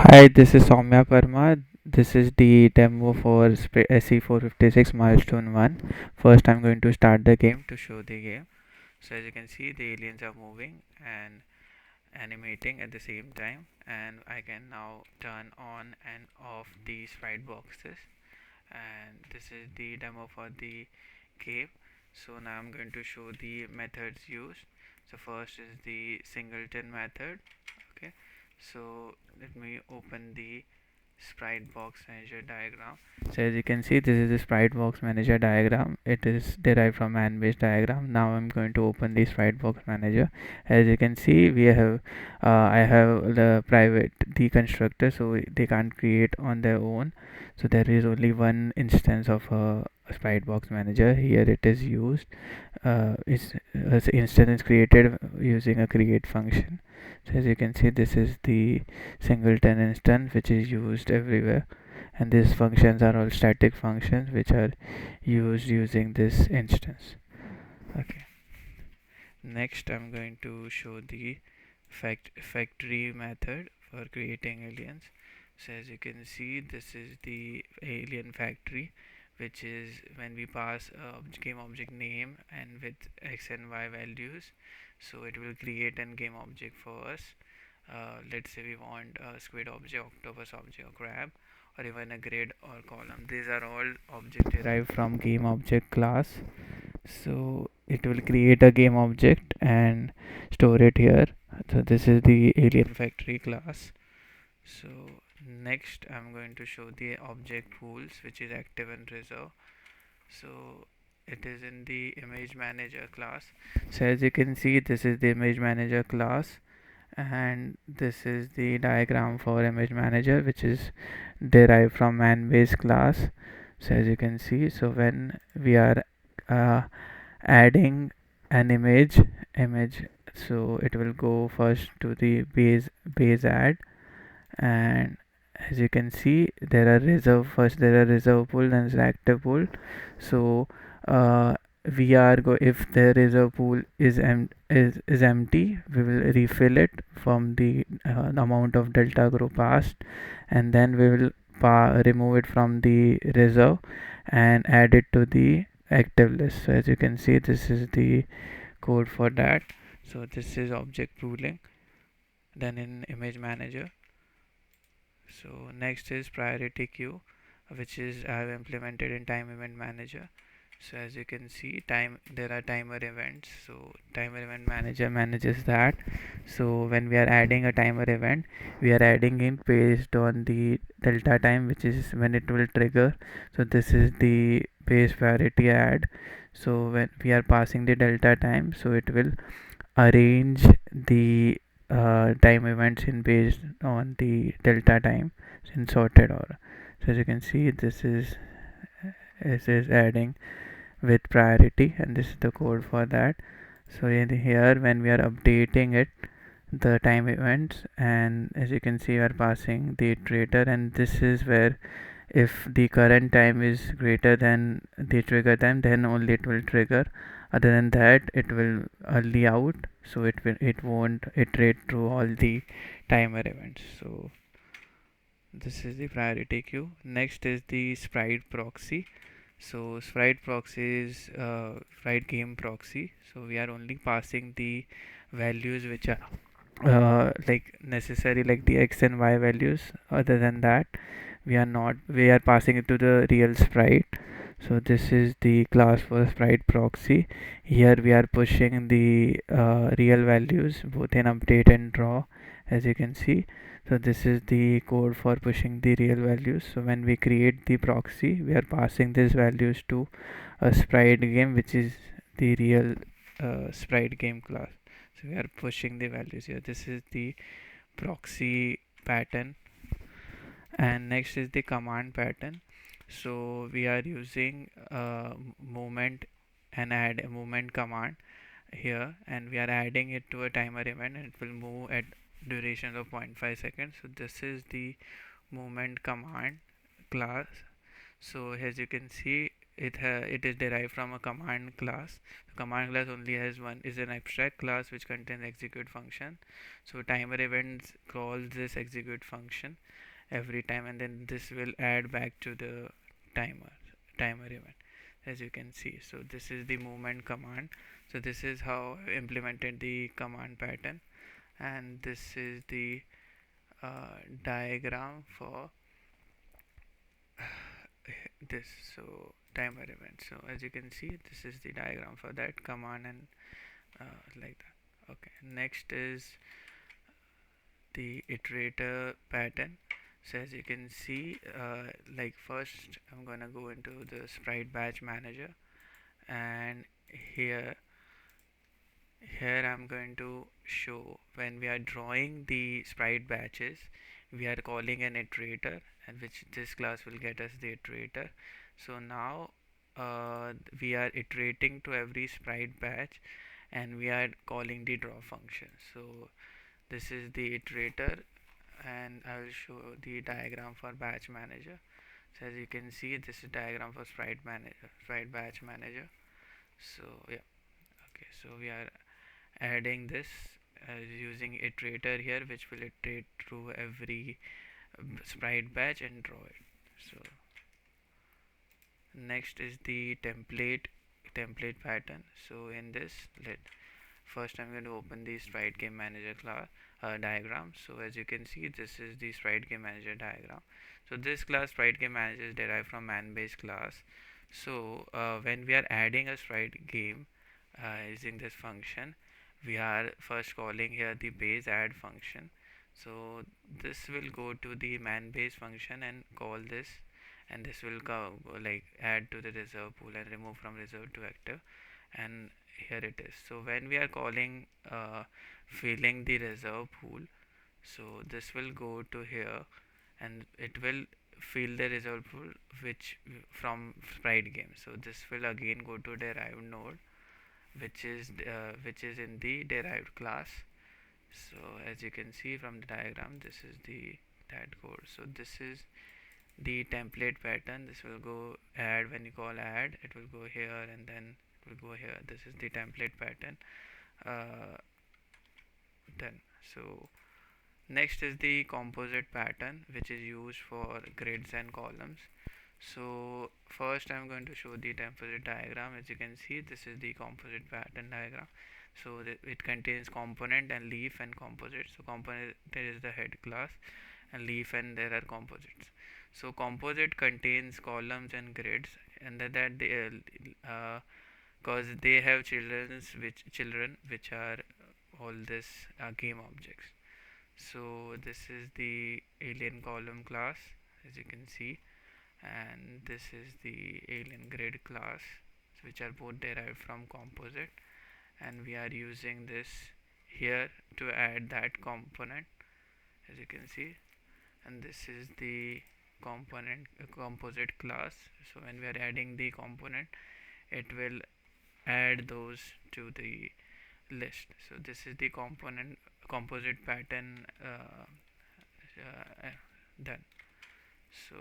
Hi, this is Soumya Parma. This is the demo for SE456 Milestone 1. First, I'm going to start the game to show the game. So, as you can see, the aliens are moving and animating at the same time, and I can now turn on and off the sprite boxes. And this is the demo for the game. So, now I'm going to show the methods used. So, first is the singleton method. Okay, so let me open the sprite box manager diagram. So as you can see, this is the sprite box manager diagram. It is derived from man based diagram. Now I'm going to open the sprite box manager. As you can see, we have I have the private the constructor, so they can't create on their own. So there is only one instance of a sprite box manager. Here it is used. Is instance is created using a create function. So as you can see, this is the singleton instance which is used everywhere, and these functions are all static functions which are used using this instance. Okay, next I'm going to show the factory method for creating aliens. So as you can see, this is the alien factory, which is when we pass a game object name and with x and y values, so it will create an game object for us. Let's say we want a squid object, octopus object, or crab, or even a grid or column. These are all objects derived from game object class. So it will create a game object and store it here. So this is the alien factory class. So next I'm going to show the object pools, which is active and reserve. So it is in the image manager class. So as you can see, this is the image manager class, and this is the diagram for image manager, which is derived from man base class. So as you can see, so when we are uh, adding an image, so it will go first to the base add, and as you can see, there are reserve first, there are reserve pool, then there active pool. So uh, we are go if the reserve pool is empty, we will refill it from the amount of delta grow passed, and then we will remove it from the reserve and add it to the active list. So as you can see, this is the code for that. So this is object pooling then in image manager. So next is priority queue, which is I have implemented in time event manager. So as you can see, there are timer events. So timer event manager manages that. So when we are adding a timer event, we are adding it based on the delta time, which is when it will trigger. So this is the base priority add. So when we are passing the delta time, so it will arrange the time events in based on the delta time in sorted order. So as you can see, this is adding with priority, and this is the code for that. So in here, when we are updating it, the time events, and as you can see, we are passing the iterator, and this is where if the current time is greater than the trigger time, then only it will trigger. Other than that, it will early out, so it won't iterate through all the timer events. So this is the priority queue. Next is the sprite proxy. So sprite proxy is sprite game proxy. So we are only passing the values which are like necessary, like the x and y values. Other than that, we are passing it to the real sprite. So this is the class for sprite proxy. Here we are pushing the real values both in update and draw, as you can see. So this is the code for pushing the real values. So when we create the proxy, we are passing these values to a sprite game, which is the real sprite game class. So we are pushing the values here. This is the proxy pattern, and next is the command pattern. So we are using movement and add a movement command here, and we are adding it to a timer event, and it will move at duration of 0.5 seconds. So this is the movement command class. So as you can see, it is derived from a command class. The command class only has one, is an abstract class which contains execute function. So timer events calls this execute function every time, and then this will add back to the timer event, as you can see. So this is the movement command. So this is how I implemented the command pattern, and this is the diagram for this. So timer event. So as you can see, this is the diagram for that command, and like that. Okay, next is the iterator pattern. So as you can see, like first I'm gonna go into the sprite batch manager, and here here I'm going to show when we are drawing the sprite batches, we are calling an iterator, and which this class will get us the iterator. So now we are iterating to every sprite batch, and we are calling the draw function. So this is the iterator, and I will show the diagram for batch manager. So as you can see, this is diagram for sprite batch manager. So yeah, okay, so we are adding this using iterator here, which will iterate through every sprite batch and draw it. So next is the template pattern. So in this, let first I'm going to open the sprite game manager class diagram. So as you can see, this is the sprite game manager diagram. So this class sprite game manager is derived from man base class. So when we are adding a sprite game using this function, we are first calling here the base add function. So this will go to the man base function and call this, and this will go like add to the reserve pool and remove from reserve to active, and here it is. So when we are calling filling the reserve pool, so this will go to here, and it will fill the reserve pool which from sprite game. So this will again go to derived node, which is in the derived class. So as you can see from the diagram, this is the that code. So this is the template pattern. This will go add, when you call add, it will go here, and then it will go here. This is the template pattern. uh, then so next is the composite pattern, which is used for grids and columns. So first I'm going to show the composite diagram. As you can see, this is the composite pattern diagram. So it contains component and leaf and composite. So component, there is the head class, and leaf, and there are composites. So composite contains columns and grids, and that they cause they have children which are all this game objects. So this is the alien column class, as you can see, and this is the alien grid class, which are both derived from composite, and we are using this here to add that component, as you can see. And this is the composite class. So when we are adding the component, it will add those to the list. So this is the composite pattern done. So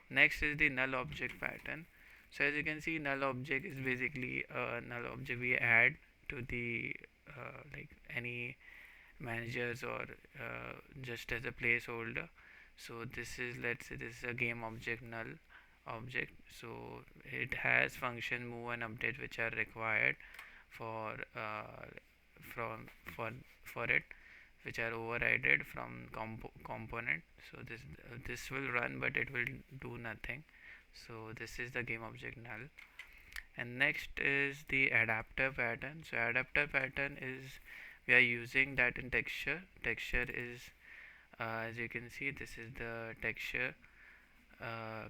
next is the null object pattern. So as you can see, null object is basically a null object we add to the like any managers, or just as a placeholder. So this is, let's say this is a game object, null object. So it has function move and update which are required for from for it, which are overridden from component. So this will run, but it will do nothing. So this is the game object null. And next is the adapter pattern. So adapter pattern is, we are using that in texture is as you can see, this is the texture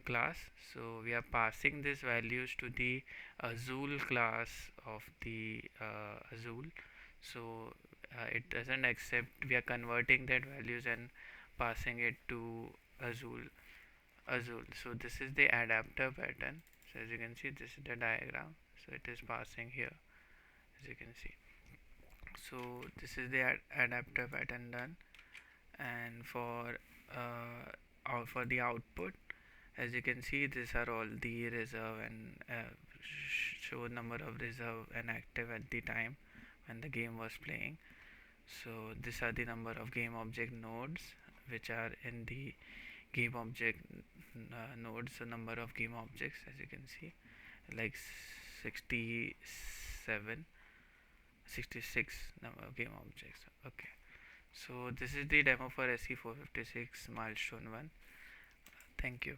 class. So we are passing these values to the Azul class of the Azul. So it doesn't accept, we are converting that values and passing it to Azul. So this is the adapter pattern. So as you can see, this is the diagram. So it is passing here, as you can see. So this is the adapter pattern done. And for the output, As you can see, these are all the reserve and show number of reserve and active at the time when the game was playing. So these are the number of game object nodes which are in the game object nodes. The number of game objects, as you can see, like 67, 66 number of game objects. Okay, so this is the demo for SE456 milestone 1. Thank you.